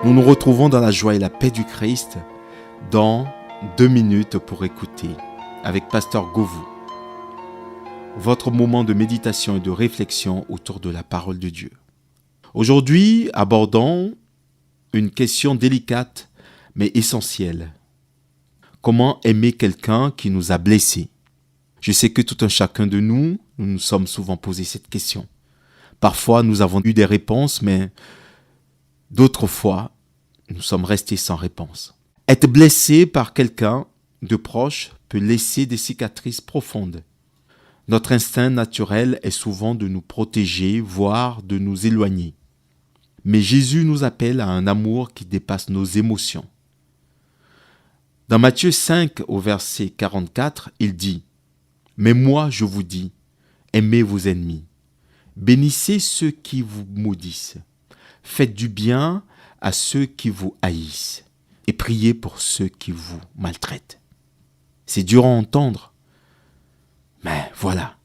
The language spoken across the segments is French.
Nous nous retrouvons dans la joie et la paix du Christ dans 2 minutes pour écouter avec Pasteur Govou. Votre moment de méditation et de réflexion autour de la parole de Dieu. Aujourd'hui, abordons une question délicate mais essentielle. Comment aimer quelqu'un qui nous a blessés? Je sais que tout un chacun de nous nous sommes souvent posé cette question. Parfois, nous avons eu des réponses, mais d'autres fois, nous sommes restés sans réponse. Être blessé par quelqu'un de proche peut laisser des cicatrices profondes. Notre instinct naturel est souvent de nous protéger, voire de nous éloigner. Mais Jésus nous appelle à un amour qui dépasse nos émotions. Dans Matthieu 5, au verset 44, il dit « Mais moi, je vous dis, aimez vos ennemis, bénissez ceux qui vous maudissent, faites du bien à ceux qui vous haïssent et priez pour ceux qui vous maltraitent. » C'est dur à entendre, mais voilà,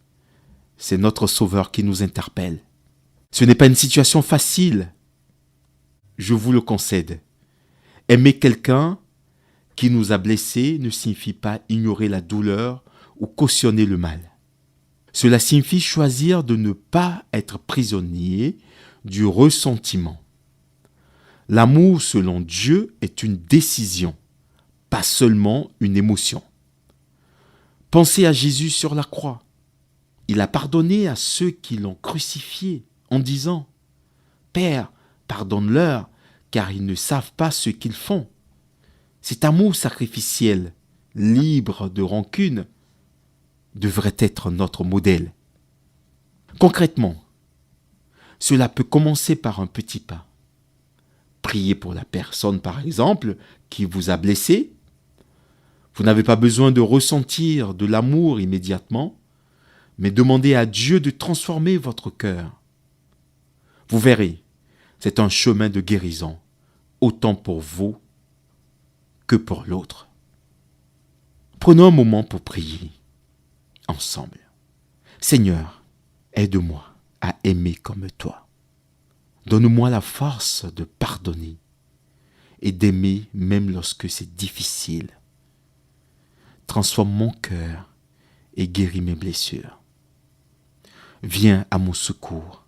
c'est notre Sauveur qui nous interpelle. Ce n'est pas une situation facile, je vous le concède. Aimer quelqu'un qui nous a blessés ne signifie pas ignorer la douleur ou cautionner le mal. Cela signifie choisir de ne pas être prisonnier du ressentiment. L'amour selon Dieu est une décision, pas seulement une émotion. Pensez à Jésus sur la croix. Il a pardonné à ceux qui l'ont crucifié en disant « Père, pardonne-leur, car ils ne savent pas ce qu'ils font. » Cet amour sacrificiel, libre de rancune, devrait être notre modèle. Concrètement, cela peut commencer par un petit pas. Priez pour la personne, par exemple, qui vous a blessé. Vous n'avez pas besoin de ressentir de l'amour immédiatement, mais demandez à Dieu de transformer votre cœur. Vous verrez, c'est un chemin de guérison, autant pour vous que pour l'autre. Prenons un moment pour prier ensemble. Seigneur, aide-moi à aimer comme toi. Donne-moi la force de pardonner et d'aimer même lorsque c'est difficile. Transforme mon cœur et guéris mes blessures. Viens à mon secours.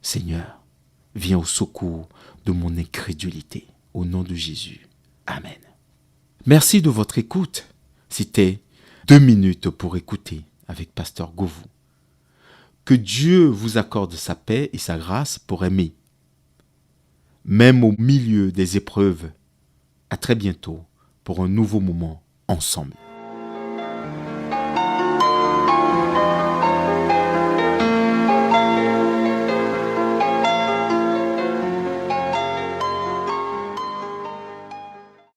Seigneur, viens au secours de mon incrédulité. Au nom de Jésus. Amen. Merci de votre écoute. C'était 2 minutes pour écouter avec Pasteur Govou. Que Dieu vous accorde sa paix et sa grâce pour aimer. Même au milieu des épreuves. À très bientôt pour un nouveau moment ensemble.